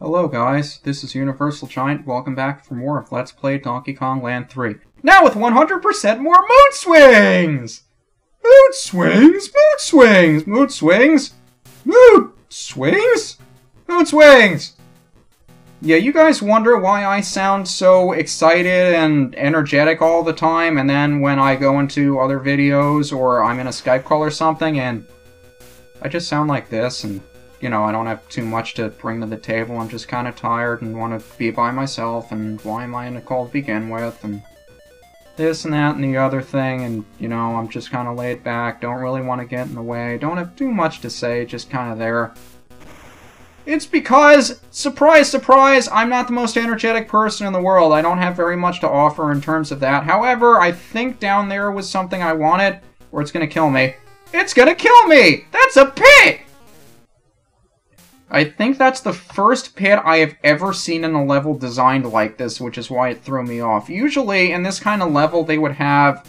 Hello guys, this is UniversalGiant. Welcome back for more of Let's Play Donkey Kong Land 3. Now with 100% more mood swings! Mood swings! Mood swings! Mood swings! Mood swings! Mood swings! Yeah, you guys wonder why I sound so excited and energetic all the time, and then when I go into other videos or I'm in a Skype call or something, and I just sound like this, and you know, I don't have too much to bring to the table. I'm just kind of tired and want to be by myself, and why am I in a call to begin with, and this and that and the other thing, and, you know, I'm just kind of laid back, don't really want to get in the way, don't have too much to say, just kind of there. It's because, surprise, surprise, I'm not the most energetic person in the world. I don't have very much to offer in terms of that. However, I think down there was something I wanted, or it's going to kill me. It's going to kill me! That's a pit! I think that's the first pit I have ever seen in a level designed like this, which is why it threw me off. Usually, in this kind of level, they would have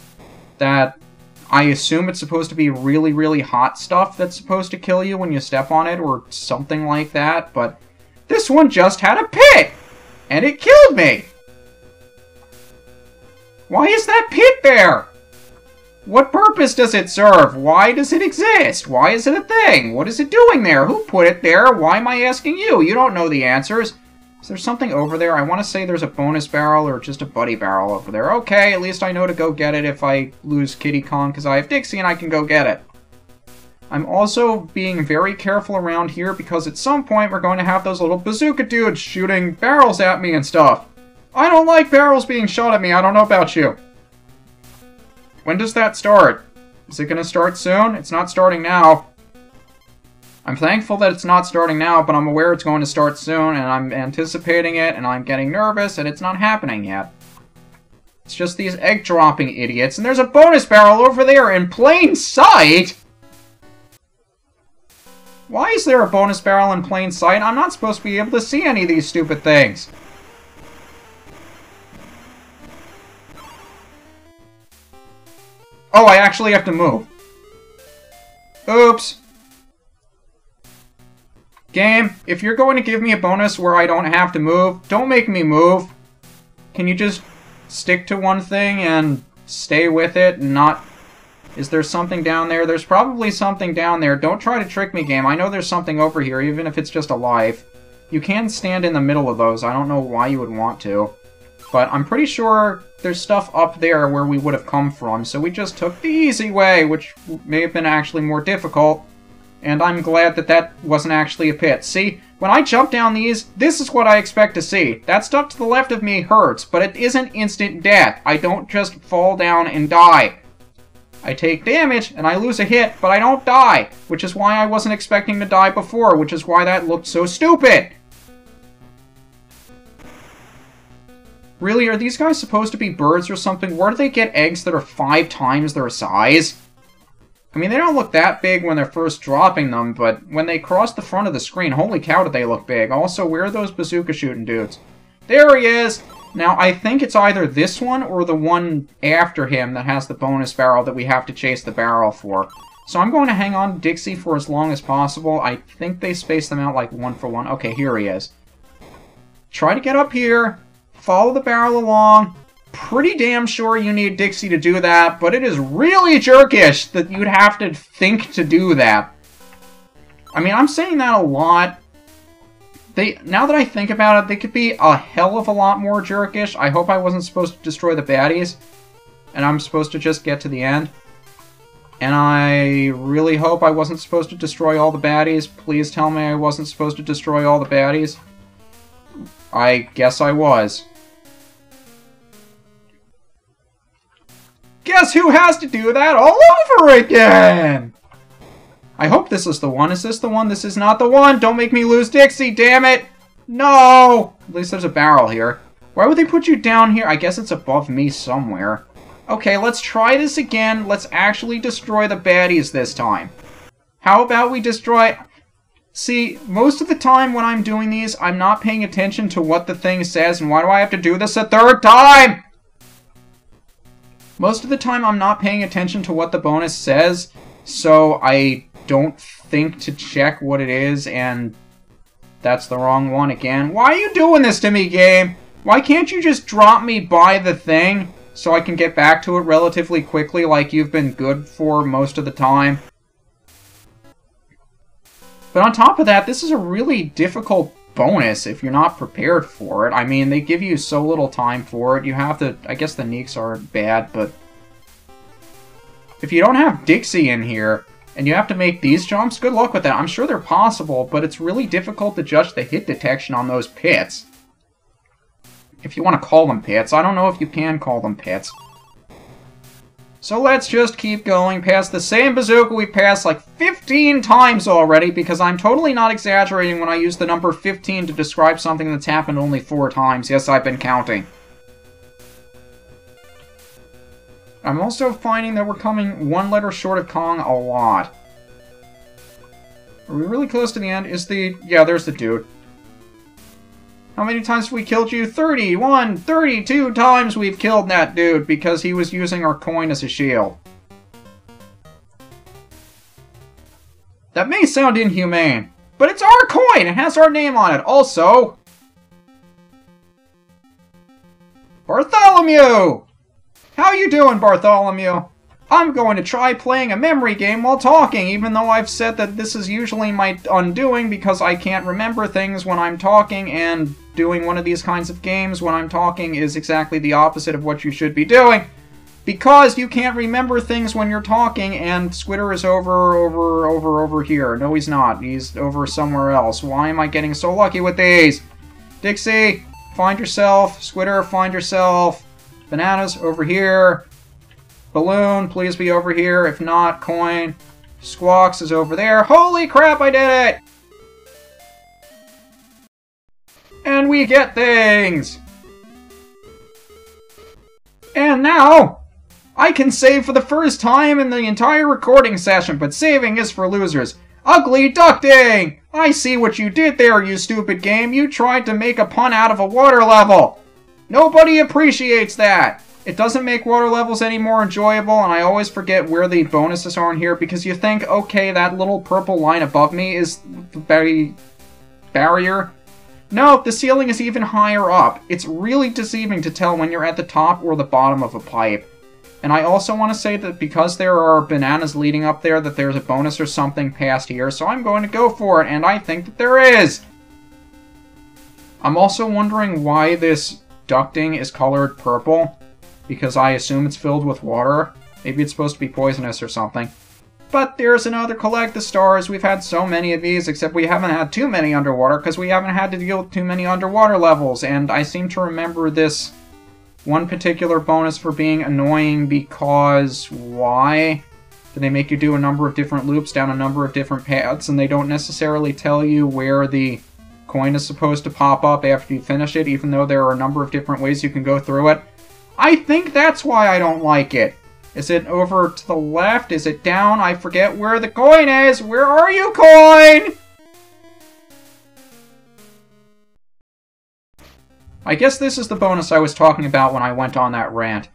that, I assume it's supposed to be really, really hot stuff that's supposed to kill you when you step on it, or something like that, but this one just had a pit! And it killed me! Why is that pit there? What purpose does it serve? Why does it exist? Why is it a thing? What is it doing there? Who put it there? Why am I asking you? You don't know the answers. Is there something over there? I want to say there's a bonus barrel or just a buddy barrel over there. Okay, at least I know to go get it if I lose Kiddy Kong because I have Dixie and I can go get it. I'm also being very careful around here because at some point we're going to have those little bazooka dudes shooting barrels at me and stuff. I don't like barrels being shot at me. I don't know about you. When does that start? Is it going to start soon? It's not starting now. I'm thankful that it's not starting now, but I'm aware it's going to start soon, and I'm anticipating it, and I'm getting nervous, and it's not happening yet. It's just these egg-dropping idiots, and there's a bonus barrel over there in plain sight! Why is there a bonus barrel in plain sight? I'm not supposed to be able to see any of these stupid things. Oh, I actually have to move. Oops. Game, if you're going to give me a bonus where I don't have to move, don't make me move. Can you just stick to one thing and stay with it and not... Is there something down there? There's probably something down there. Don't try to trick me, game. I know there's something over here, even if it's just a life. You can stand in the middle of those. I don't know why you would want to. But I'm pretty sure there's stuff up there where we would have come from, so we just took the easy way, which may have been actually more difficult. And I'm glad that that wasn't actually a pit. See, when I jump down these, this is what I expect to see. That stuff to the left of me hurts, but it isn't instant death. I don't just fall down and die. I take damage, and I lose a hit, but I don't die, which is why I wasn't expecting to die before, which is why that looked so stupid. Really, are these guys supposed to be birds or something? Where do they get eggs that are 5 times their size? I mean, they don't look that big when they're first dropping them, but when they cross the front of the screen, holy cow, do they look big. Also, where are those bazooka shooting dudes? There he is! Now, I think it's either this one or the one after him that has the bonus barrel that we have to chase the barrel for. So I'm going to hang on to Dixie for as long as possible. I think they space them out like 1 for 1. Okay, here he is. Try to get up here. Follow the barrel along. Pretty damn sure you need Dixie to do that, but it is really jerkish that you'd have to think to do that. I mean, I'm saying that a lot. Now that I think about it, they could be a hell of a lot more jerkish. I hope I wasn't supposed to destroy the baddies, and I'm supposed to just get to the end. And I really hope I wasn't supposed to destroy all the baddies. Please tell me I wasn't supposed to destroy all the baddies. I guess I was. Guess who has to do that all over again? I hope this is the one. Is this the one? This is not the one. Don't make me lose Dixie, damn it. No. At least there's a barrel here. Why would they put you down here? I guess it's above me somewhere. Okay, let's try this again. Let's actually destroy the baddies this time. How about we destroy... See, most of the time when I'm doing these, I'm not paying attention to what the thing says, and why do I have to do this a 3rd time? Most of the time I'm not paying attention to what the bonus says, so I don't think to check what it is, and That's the wrong one again. Why are you doing this to me, game? Why can't you just drop me by the thing so I can get back to it relatively quickly like you've been good for most of the time? But on top of that, this is a really difficult bonus if you're not prepared for it. I mean, they give you so little time for it. You have to... I guess the Neeks aren't bad, but... if you don't have Dixie in here, and you have to make these jumps, good luck with that. I'm sure they're possible, but it's really difficult to judge the hit detection on those pits. If you want to call them pits. I don't know if you can call them pits. So let's just keep going past the same bazooka we passed like 15 times already, because I'm totally not exaggerating when I use the number 15 to describe something that's happened only 4 times. Yes, I've been counting. I'm also finding that we're coming 1 letter short of Kong a lot. Are we really close to the end? Is the... yeah, there's the dude. How many times have we killed you? 31, 32 times we've killed that dude because he was using our coin as a shield. That may sound inhumane, but it's our coin! It has our name on it. Also... Bartholomew! How you doing, Bartholomew? I'm going to try playing a memory game while talking, even though I've said that this is usually my undoing because I can't remember things when I'm talking, and doing one of these kinds of games when I'm talking is exactly the opposite of what you should be doing. Because you can't remember things when you're talking, and Squitter is over here. No, he's not. He's over somewhere else. Why am I getting so lucky with these? Dixie, find yourself. Squitter, find yourself. Bananas, over here. Balloon, please be over here. If not, coin. Squawks is over there. Holy crap, I did it! And we get things! And now, I can save for the first time in the entire recording session, but saving is for losers. Ugly ducting! I see what you did there, you stupid game. You tried to make a pun out of a water level. Nobody appreciates that. It doesn't make water levels any more enjoyable, and I always forget where the bonuses are in here, because you think, okay, that little purple line above me is the barrier. No, the ceiling is even higher up. It's really deceiving to tell when you're at the top or the bottom of a pipe. And I also want to say that because there are bananas leading up there, that there's a bonus or something past here, so I'm going to go for it, and I think that there is! I'm also wondering why this ducting is colored purple, because I assume it's filled with water. Maybe it's supposed to be poisonous or something. But there's another collect the stars. We've had so many of these, except we haven't had too many underwater, because we haven't had to deal with too many underwater levels, and I seem to remember this one particular bonus for being annoying because... why? Do they make you do a number of different loops down a number of different paths, and they don't necessarily tell you where the coin is supposed to pop up after you finish it, even though there are a number of different ways you can go through it? I think that's why I don't like it. Is it over to the left? Is it down? I forget where the coin is. Where are you, coin? I guess this is the bonus I was talking about when I went on that rant.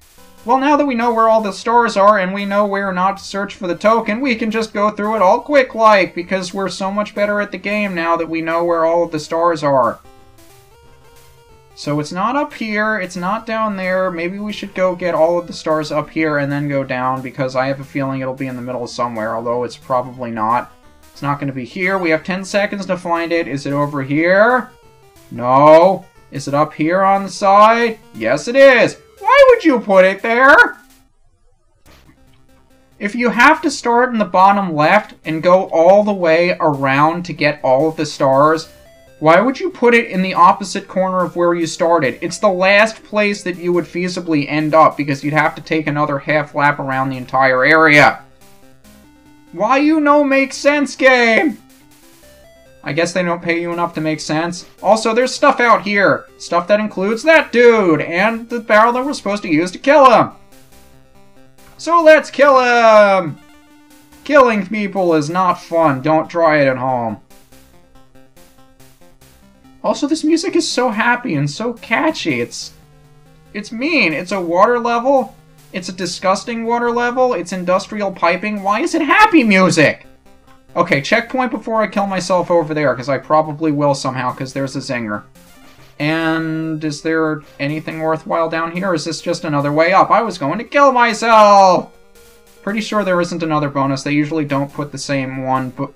Well, now that we know where all the stars are and we know where not to search for the token, we can just go through it all quick-like, because we're so much better at the game now that we know where all of the stars are. So it's not up here, it's not down there. Maybe we should go get all of the stars up here and then go down, because I have a feeling it'll be in the middle somewhere, although it's probably not. It's not going to be here. We have 10 seconds to find it. Is it over here? No. Is it up here on the side? Yes, it is. Why would you put it there? If you have to start in the bottom left and go all the way around to get all of the stars, why would you put it in the opposite corner of where you started? It's the last place that you would feasibly end up, because you'd have to take another half lap around the entire area. Why you no make sense, game? I guess they don't pay you enough to make sense. Also, there's stuff out here. Stuff that includes that dude, and the barrel that we're supposed to use to kill him. So let's kill him! Killing people is not fun. Don't try it at home. Also, this music is so happy and so catchy. It's mean. It's a water level. It's a disgusting water level. It's industrial piping. Why is it happy music? Okay, checkpoint before I kill myself over there, because I probably will somehow, because there's a zinger. And is there anything worthwhile down here, or is this just another way up? I was going to kill myself! Pretty sure there isn't another bonus. They usually don't put the same one, but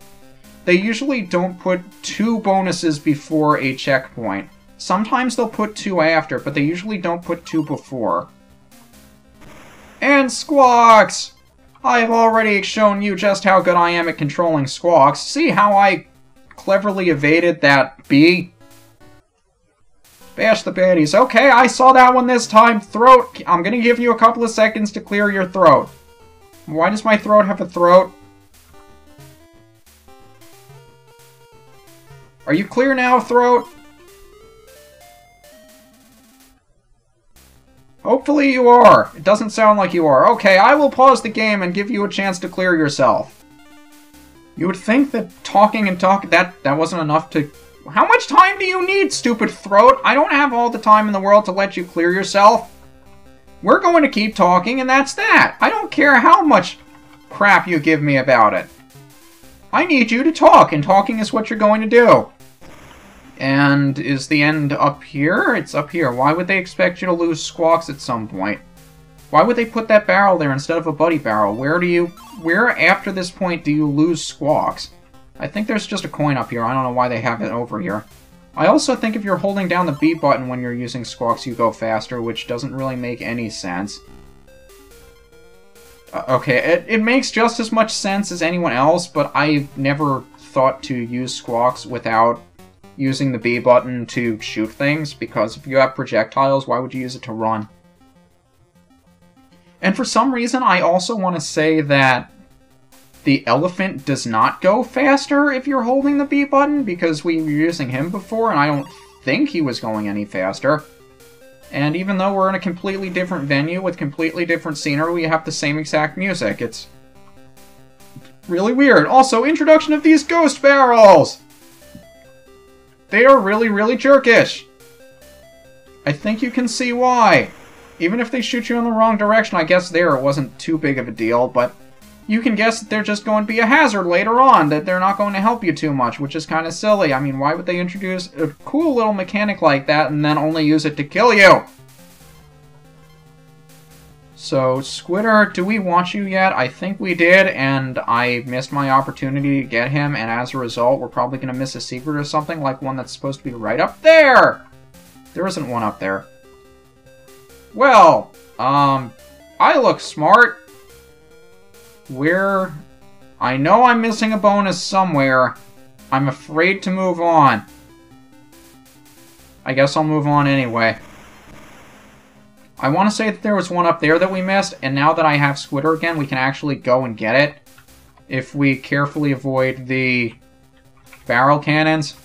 they usually don't put 2 bonuses before a checkpoint. Sometimes they'll put 2 after, but they usually don't put 2 before. And Squawks! I've already shown you just how good I am at controlling Squawks. See how I cleverly evaded that bee? Bash the baddies. Okay, I saw that one this time. Throat. I'm gonna give you a couple of seconds to clear your throat. Why does my throat have a throat? Are you clear now, throat? Hopefully you are. It doesn't sound like you are. Okay, I will pause the game and give you a chance to clear yourself. You would think that talking and talking... That wasn't enough to... How much time do you need, stupid throat? I don't have all the time in the world to let you clear yourself. We're going to keep talking, and that's that. I don't care how much crap you give me about it. I need you to talk, and talking is what you're going to do. And is the end up here? It's up here. Why would they expect you to lose Squawks at some point? Why would they put that barrel there instead of a buddy barrel? Where after this point do you lose Squawks? I think there's just a coin up here. I don't know why they have it over here. I also think if you're holding down the B button when you're using Squawks, you go faster, which doesn't really make any sense. Okay, it makes just as much sense as anyone else, but I've never thought to use Squawks without using the B button to shoot things, because if you have projectiles, why would you use it to run? And for some reason, I also want to say that the elephant does not go faster if you're holding the B button, because we were using him before, and I don't think he was going any faster. And even though we're in a completely different venue with completely different scenery, we have the same exact music. It's really weird. Also, introduction of these ghost barrels! They are really, really jerkish. I think you can see why. Even if they shoot you in the wrong direction, I guess there it wasn't too big of a deal, but you can guess that they're just going to be a hazard later on, that they're not going to help you too much, which is kind of silly. I mean, why would they introduce a cool little mechanic like that and then only use it to kill you? So, Squitter, do we want you yet? I think we did, and I missed my opportunity to get him, and as a result, we're probably going to miss a secret or something, like one that's supposed to be right up there! There isn't one up there. Well, I look smart. I know I'm missing a bonus somewhere. I'm afraid to move on. I guess I'll move on anyway. I want to say that there was one up there that we missed, and now that I have Squitter again, we can actually go and get it. If we carefully avoid the barrel cannons.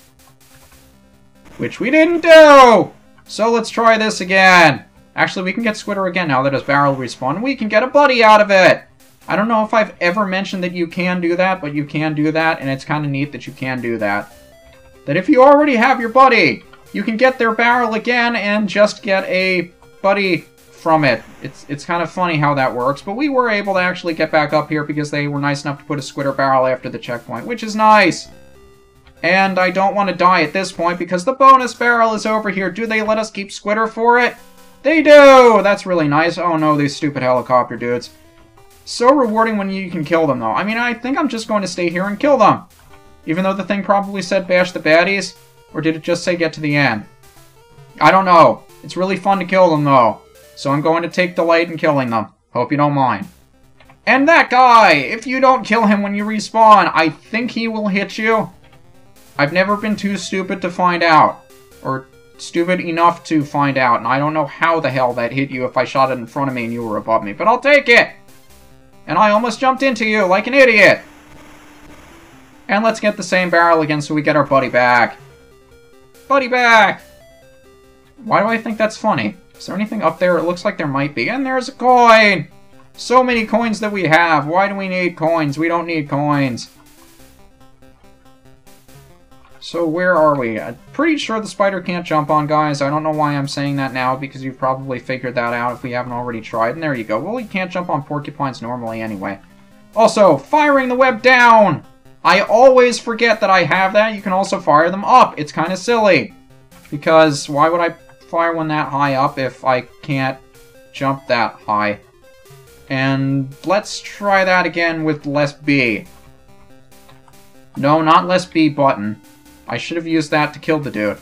Which we didn't do! So let's try this again. Actually, we can get Squitter again now that his barrel respawned. We can get a buddy out of it! I don't know if I've ever mentioned that you can do that, but you can do that, and it's kind of neat that you can do that. That if you already have your buddy, you can get their barrel again and just get a buddy from it. It's kind of funny how that works, but we were able to actually get back up here because they were nice enough to put a Squitter barrel after the checkpoint, which is nice! And I don't want to die at this point because the bonus barrel is over here. Do they let us keep Squitter for it? They do! That's really nice. Oh no, these stupid helicopter dudes. So rewarding when you can kill them, though. I mean, I think I'm just going to stay here and kill them. Even though the thing probably said bash the baddies. Or did it just say get to the end? I don't know. It's really fun to kill them, though. So I'm going to take delight in killing them. Hope you don't mind. And that guy! If you don't kill him when you respawn, I think he will hit you. I've never been too stupid to find out. Or stupid enough to find out. And I don't know how the hell that hit you if I shot it in front of me and you were above me. But I'll take it! And I almost jumped into you like an idiot! And let's get the same barrel again so we get our buddy back. Buddy back! Why do I think that's funny? Is there anything up there? It looks like there might be. And there's a coin! So many coins that we have. Why do we need coins? We don't need coins. So where are we? I'm pretty sure the spider can't jump on, guys. I don't know why I'm saying that now, because you've probably figured that out if we haven't already tried. And there you go. Well, you can't jump on porcupines normally anyway. Also, firing the web down! I always forget that I have that. You can also fire them up. It's kind of silly. Because why would I fire one that high up if I can't jump that high? And let's try that again with less B. No, not less B button. I should have used that to kill the dude.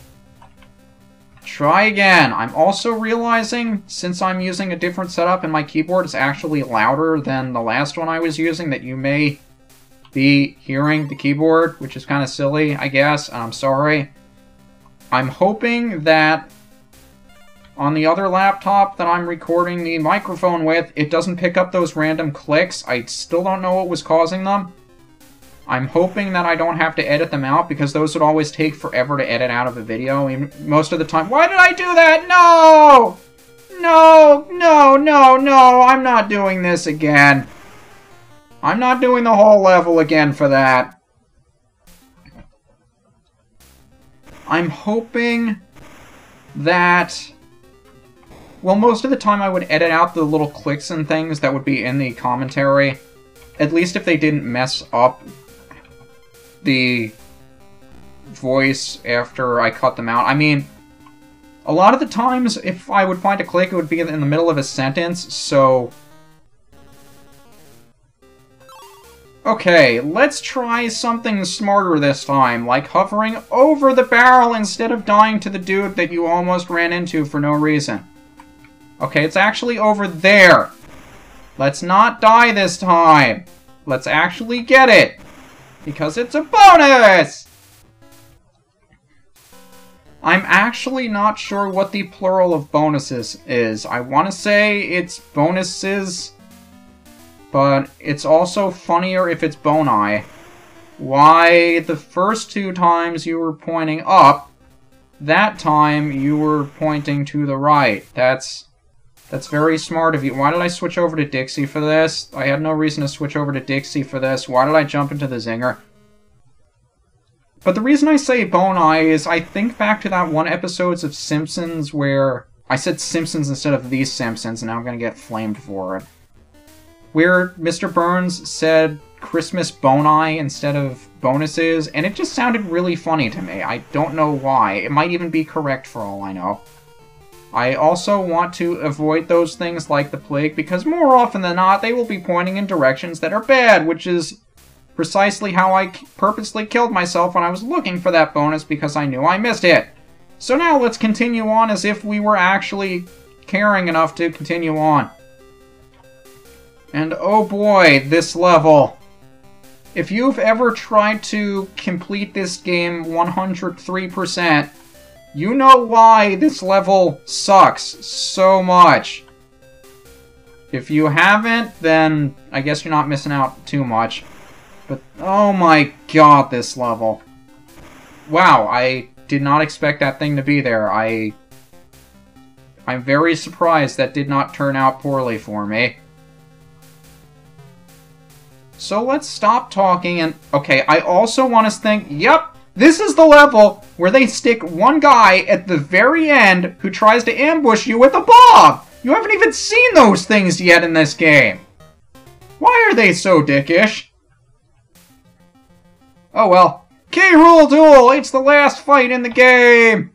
Try again. I'm also realizing, since I'm using a different setup and my keyboard is actually louder than the last one I was using, that you may be hearing the keyboard, which is kind of silly, I guess, and I'm sorry. I'm hoping that on the other laptop that I'm recording the microphone with, it doesn't pick up those random clicks. I still don't know what was causing them. I'm hoping that I don't have to edit them out, because those would always take forever to edit out of a video. I mean, most of the time. Why did I do that? No! No, no, no, no, I'm not doing this again. I'm not doing the whole level again for that. I'm hoping that... Well, most of the time I would edit out the little clicks and things that would be in the commentary. At least if they didn't mess up the voice after I cut them out. I mean, a lot of the times, if I would find a click, it would be in the middle of a sentence, so... Okay, let's try something smarter this time, like hovering over the barrel instead of dying to the dude that you almost ran into for no reason. Okay, it's actually over there. Let's not die this time. Let's actually get it. Because it's a bonus! I'm actually not sure what the plural of bonuses is. I want to say it's bonuses, but it's also funnier if it's Bonii. Why the first two times you were pointing up, that time you were pointing to the right. That's very smart of you. Why did I switch over to Dixie for this? I had no reason to switch over to Dixie for this. Why did I jump into the zinger? But the reason I say Bonii is I think back to that one episode of Simpsons where... I said Simpsons instead of These Simpsons, and now I'm gonna get flamed for it. Where Mr. Burns said Christmas Bonii instead of bonuses, and it just sounded really funny to me. I don't know why. It might even be correct for all I know. I also want to avoid those things like the plague, because more often than not, they will be pointing in directions that are bad, which is precisely how I purposely killed myself when I was looking for that bonus, because I knew I missed it. So now let's continue on as if we were actually caring enough to continue on. And oh boy, this level. If you've ever tried to complete this game 103%, you know why this level sucks so much. If you haven't, then I guess you're not missing out too much. But oh my god, this level. Wow, I did not expect that thing to be there. I'm very surprised that did not turn out poorly for me. So let's stop talking and... Okay, I also want to think, yep, this is the level where they stick one guy at the very end who tries to ambush you with a bomb! You haven't even seen those things yet in this game! Why are they so dickish? Oh well. K-Rool Duel! It's the last fight in the game!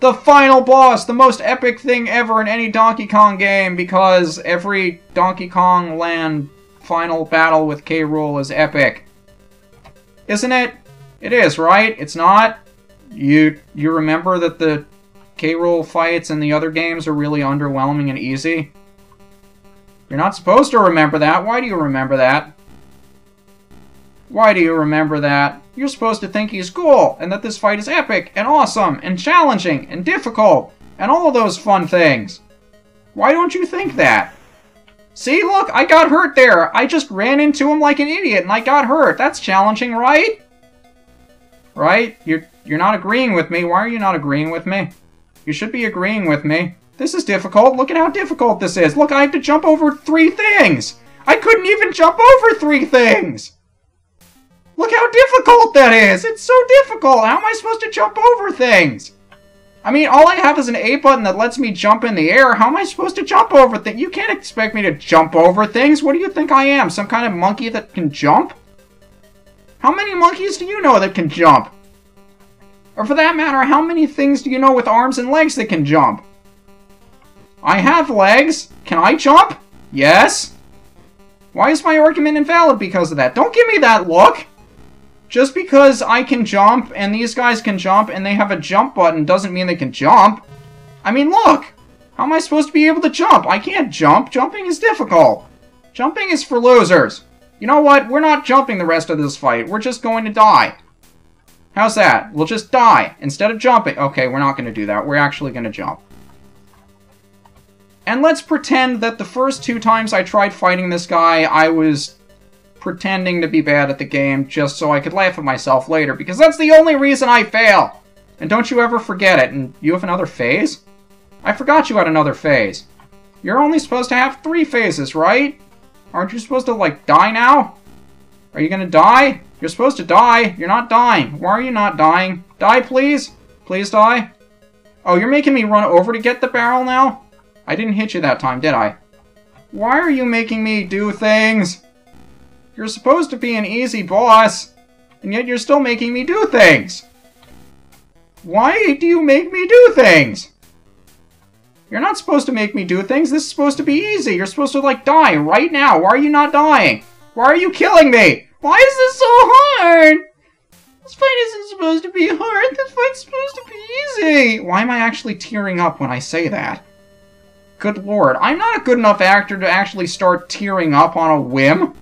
The final boss! The most epic thing ever in any Donkey Kong game, because every Donkey Kong Land final battle with K-Rool is epic. Isn't it? It is, right? It's not? You remember that the K-Rool fights in the other games are really underwhelming and easy? You're not supposed to remember that. Why do you remember that? Why do you remember that? You're supposed to think he's cool, and that this fight is epic, and awesome, and challenging, and difficult, and all of those fun things. Why don't you think that? See, look, I got hurt there. I just ran into him like an idiot, and I got hurt. That's challenging, right? Right? You're not agreeing with me. Why are you not agreeing with me? You should be agreeing with me. This is difficult. Look at how difficult this is. Look, I have to jump over 3 things. I couldn't even jump over 3 things. Look how difficult that is. It's so difficult. How am I supposed to jump over things? I mean, all I have is an A button that lets me jump in the air. How am I supposed to jump over things? You can't expect me to jump over things. What do you think I am? Some kind of monkey that can jump? How many monkeys do you know that can jump? Or for that matter, how many things do you know with arms and legs that can jump? I have legs. Can I jump? Yes. Why is my argument invalid because of that? Don't give me that look! Just because I can jump and these guys can jump and they have a jump button doesn't mean they can jump. I mean, look! How am I supposed to be able to jump? I can't jump. Jumping is difficult. Jumping is for losers. You know what? We're not jumping the rest of this fight. We're just going to die. How's that? We'll just die instead of jumping. Okay, we're not going to do that. We're actually going to jump. And let's pretend that the first 2 times I tried fighting this guy, I was pretending to be bad at the game just so I could laugh at myself later, because that's the only reason I fail! And don't you ever forget it. And you have another phase? I forgot you had another phase. You're only supposed to have 3 phases, right? Aren't you supposed to, like, die now? Are you gonna die? You're supposed to die. You're not dying. Why are you not dying? Die, please? Please die? Oh, you're making me run over to get the barrel now? I didn't hit you that time, did I? Why are you making me do things? You're supposed to be an easy boss, and yet you're still making me do things. Why do you make me do things? You're not supposed to make me do things. This is supposed to be easy. You're supposed to, like, die right now. Why are you not dying? Why are you killing me? Why is this so hard? This fight isn't supposed to be hard. This fight's supposed to be easy. Why am I actually tearing up when I say that? Good lord. I'm not a good enough actor to actually start tearing up on a whim.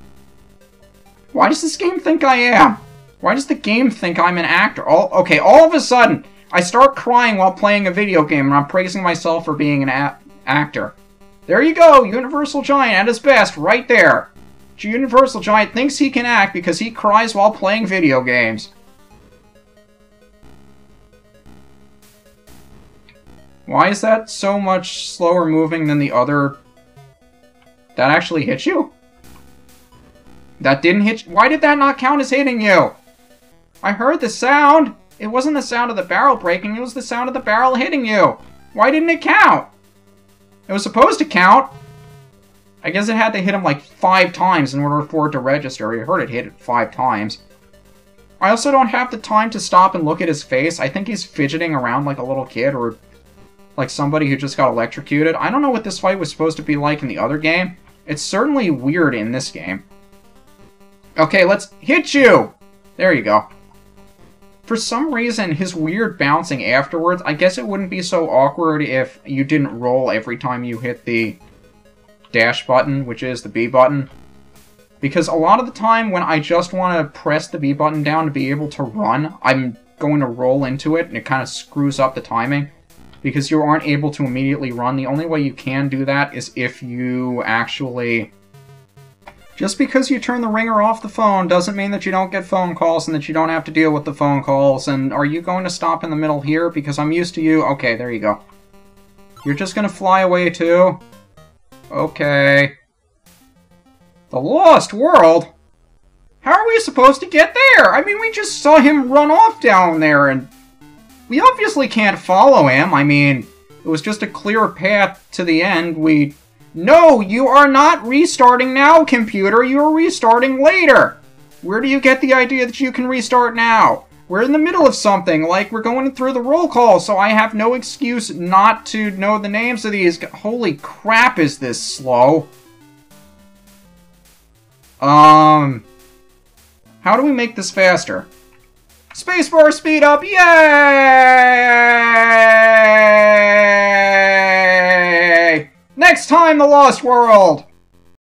Why does this game think I am? Why does the game think I'm an actor? Okay, all of a sudden, I start crying while playing a video game, and I'm praising myself for being an actor. There you go, UniversalGiant at his best, right there. UniversalGiant thinks he can act because he cries while playing video games. Why is that so much slower moving than the other? That actually hit you? That didn't hit you? Why did that not count as hitting you? I heard the sound. It wasn't the sound of the barrel breaking, it was the sound of the barrel hitting you. Why didn't it count? It was supposed to count. I guess it had to hit him like 5 times in order for it to register. I heard it hit it 5 times. I also don't have the time to stop and look at his face. I think he's fidgeting around like a little kid or like somebody who just got electrocuted. I don't know what this fight was supposed to be like in the other game. It's certainly weird in this game. Okay, let's hit you! There you go. For some reason, his weird bouncing afterwards, I guess it wouldn't be so awkward if you didn't roll every time you hit the dash button, which is the B button. Because a lot of the time when I just want to press the B button down to be able to run, I'm going to roll into it, and it kind of screws up the timing. Because you aren't able to immediately run. The only way you can do that is if you actually... Just because you turn the ringer off the phone doesn't mean that you don't get phone calls and that you don't have to deal with the phone calls. And are you going to stop in the middle here? Because I'm used to you. Okay, there you go. You're just going to fly away too? Okay. The Lost World? How are we supposed to get there? I mean, we just saw him run off down there and we obviously can't follow him. I mean, it was just a clear path to the end. No, you are not restarting now, computer. You are restarting later. Where do you get the idea that you can restart now? We're in the middle of something, like we're going through the roll call, so I have no excuse not to know the names of these. Holy crap, is this slow? How do we make this faster? Spacebar speed up, yay! Next time, The Lost World!